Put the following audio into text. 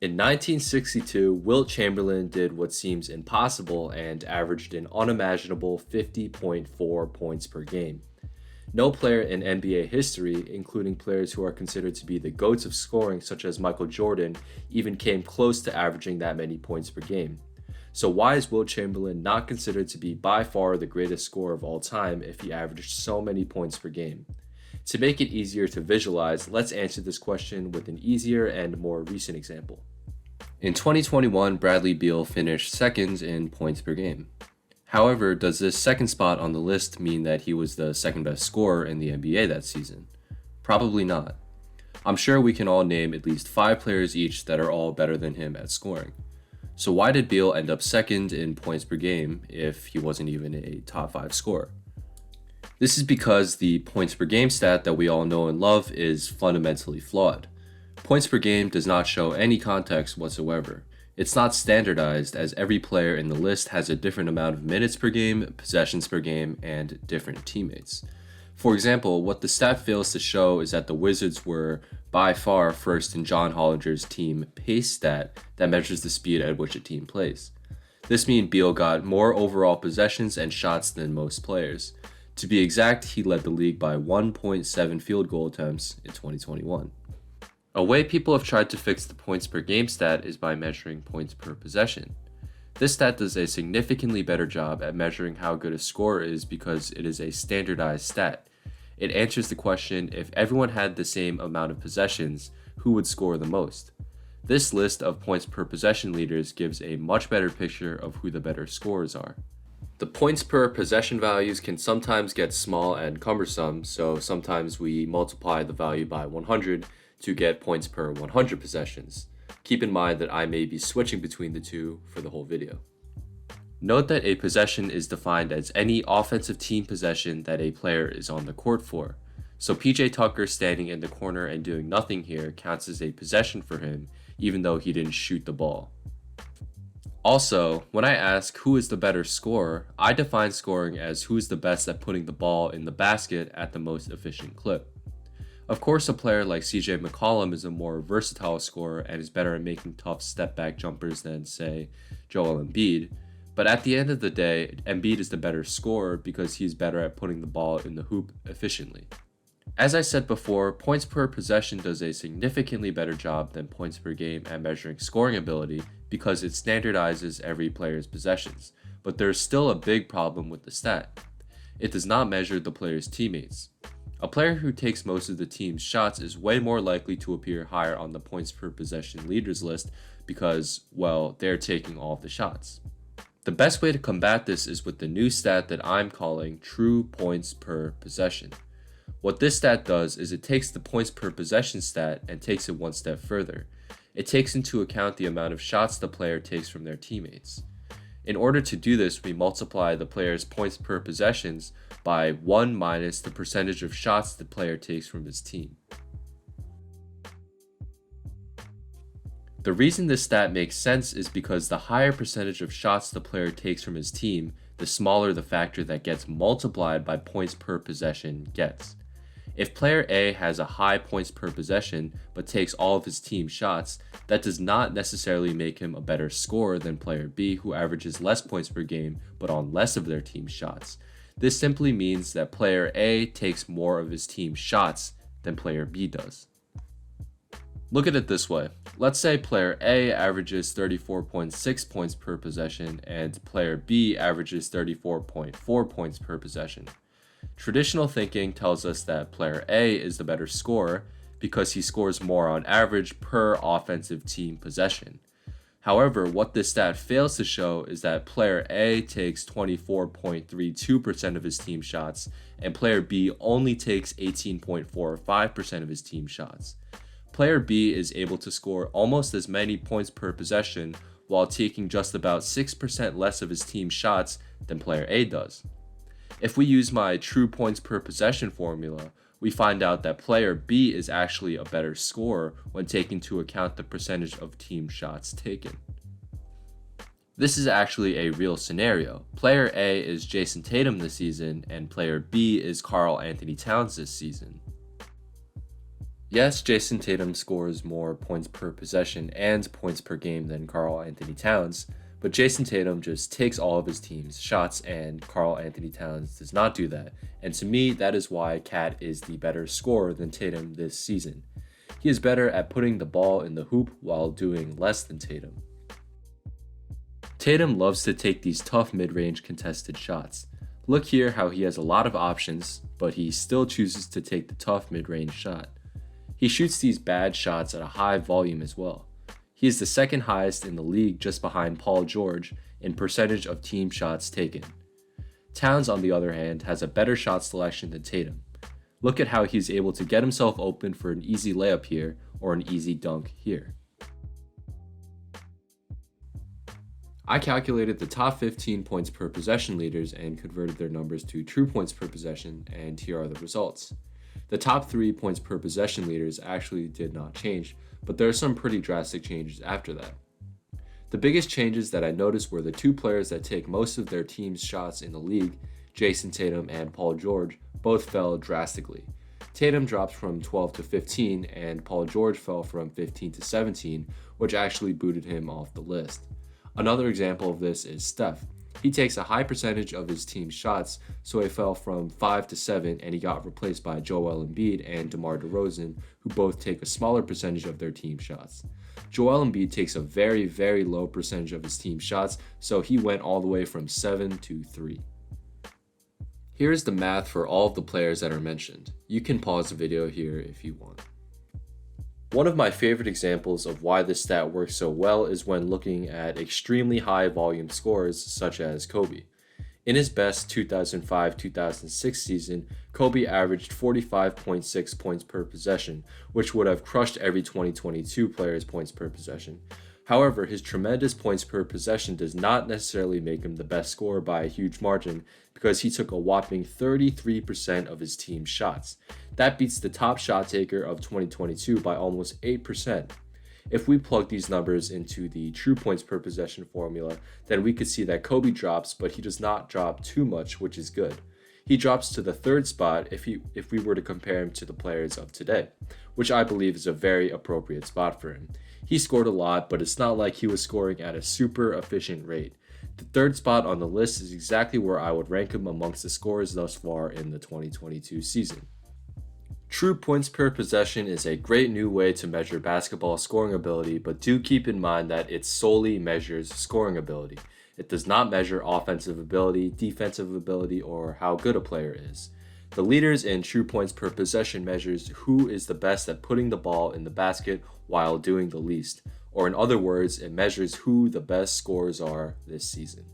In 1962, Wilt Chamberlain did what seems impossible and averaged an unimaginable 50.4 points per game. No player in NBA history, including players who are considered to be the GOATs of scoring, such as Michael Jordan, even came close to averaging that many points per game. So, why is Wilt Chamberlain not considered to be by far the greatest scorer of all time if he averaged so many points per game? To make it easier to visualize, let's answer this question with an easier and more recent example. In 2021, Bradley Beal finished second in points per game. However, does this second spot on the list mean that he was the second best scorer in the NBA that season? Probably not. I'm sure we can all name at least 5 players each that are all better than him at scoring. So why did Beal end up second in points per game if he wasn't even a top 5 scorer? This is because the points per game stat that we all know and love is fundamentally flawed. Points per game does not show any context whatsoever. It's not standardized, as every player in the list has a different amount of minutes per game, possessions per game, and different teammates. For example, what the stat fails to show is that the Wizards were by far first in John Hollinger's team pace stat that measures the speed at which a team plays. This means Beal got more overall possessions and shots than most players. To be exact, he led the league by 1.7 field goal attempts in 2021. A way people have tried to fix the points per game stat is by measuring points per possession. This stat does a significantly better job at measuring how good a scorer is because it is a standardized stat. It answers the question, if everyone had the same amount of possessions, who would score the most? This list of points per possession leaders gives a much better picture of who the better scorers are. The points per possession values can sometimes get small and cumbersome, so sometimes we multiply the value by 100 to get points per 100 possessions. Keep in mind that I may be switching between the two for the whole video. Note that a possession is defined as any offensive team possession that a player is on the court for. So PJ Tucker standing in the corner and doing nothing here counts as a possession for him, even though he didn't shoot the ball. Also, when I ask who is the better scorer, I define scoring as who is the best at putting the ball in the basket at the most efficient clip. Of course, a player like CJ McCollum is a more versatile scorer and is better at making tough step-back jumpers than, say, Joel Embiid. But at the end of the day, Embiid is the better scorer because he's better at putting the ball in the hoop efficiently. As I said before, points per possession does a significantly better job than points per game at measuring scoring ability because it standardizes every player's possessions. But there's still a big problem with the stat. It does not measure the player's teammates. A player who takes most of the team's shots is way more likely to appear higher on the points per possession leaders list because, well, they're taking all of the shots. The best way to combat this is with the new stat that I'm calling true points per possession. What this stat does is it takes the points per possession stat and takes it one step further. It takes into account the amount of shots the player takes from their teammates. In order to do this, we multiply the player's points per possessions by 1 minus the percentage of shots the player takes from his team. The reason this stat makes sense is because the higher percentage of shots the player takes from his team, the smaller the factor that gets multiplied by points per possession gets. If player A has a high points per possession but takes all of his team's shots, that does not necessarily make him a better scorer than player B, who averages less points per game but on less of their team's shots. This simply means that player A takes more of his team's shots than player B does. Look at it this way. Let's say player A averages 34.6 points per possession and player B averages 34.4 points per possession. Traditional thinking tells us that player A is the better scorer because he scores more on average per offensive team possession. However, what this stat fails to show is that player A takes 24.32% of his team shots and player B only takes 18.45% of his team shots. Player B is able to score almost as many points per possession while taking just about 6% less of his team's shots than player A does. If we use my true points per possession formula, we find out that player B is actually a better scorer when taking into account the percentage of team shots taken. This is actually a real scenario. Player A is Jayson Tatum this season, and player B is Karl Anthony Towns this season. Yes, Jayson Tatum scores more points per possession and points per game than Karl Anthony Towns, but Jayson Tatum just takes all of his team's shots and Karl Anthony Towns does not do that. And to me, that is why Cat is the better scorer than Tatum this season. He is better at putting the ball in the hoop while doing less than Tatum. Tatum loves to take these tough mid-range contested shots. Look here how he has a lot of options, but he still chooses to take the tough mid-range shot. He shoots these bad shots at a high volume as well. He is the second highest in the league just behind Paul George in percentage of team shots taken. Towns, on the other hand, has a better shot selection than Tatum. Look at how he's able to get himself open for an easy layup here or an easy dunk here. I calculated the top 15 points per possession leaders and converted their numbers to true points per possession, and here are the results. The top 3 points per possession leaders actually did not change, but there are some pretty drastic changes after that. The biggest changes that I noticed were the two players that take most of their team's shots in the league, Jayson Tatum and Paul George, both fell drastically. Tatum dropped from 12 to 15, and Paul George fell from 15 to 17, which actually booted him off the list. Another example of this is Steph. He takes a high percentage of his team's shots, so he fell from 5 to 7 and he got replaced by Joel Embiid and DeMar DeRozan, who both take a smaller percentage of their team shots. Joel Embiid takes a very, very low percentage of his team shots, so he went all the way from 7 to 3. Here's the math for all of the players that are mentioned. You can pause the video here if you want. One of my favorite examples of why this stat works so well is when looking at extremely high volume scorers such as Kobe. In his best 2005-2006 season, Kobe averaged 45.6 points per possession, which would have crushed every 2022 player's points per possession. However, his tremendous points per possession does not necessarily make him the best scorer by a huge margin because he took a whopping 33% of his team's shots. That beats the top shot taker of 2022 by almost 8%. If we plug these numbers into the true points per possession formula, then we could see that Kobe drops, but he does not drop too much, which is good. He drops to the third spot if we were to compare him to the players of today, which I believe is a very appropriate spot for him. He scored a lot, but it's not like he was scoring at a super efficient rate. The third spot on the list is exactly where I would rank him amongst the scorers thus far in the 2022 season. True points per possession is a great new way to measure basketball scoring ability, but do keep in mind that it solely measures scoring ability. It does not measure offensive ability, defensive ability, or how good a player is. The leaders in true points per possession measures who is the best at putting the ball in the basket while doing the least, or in other words, it measures who the best scorers are this season.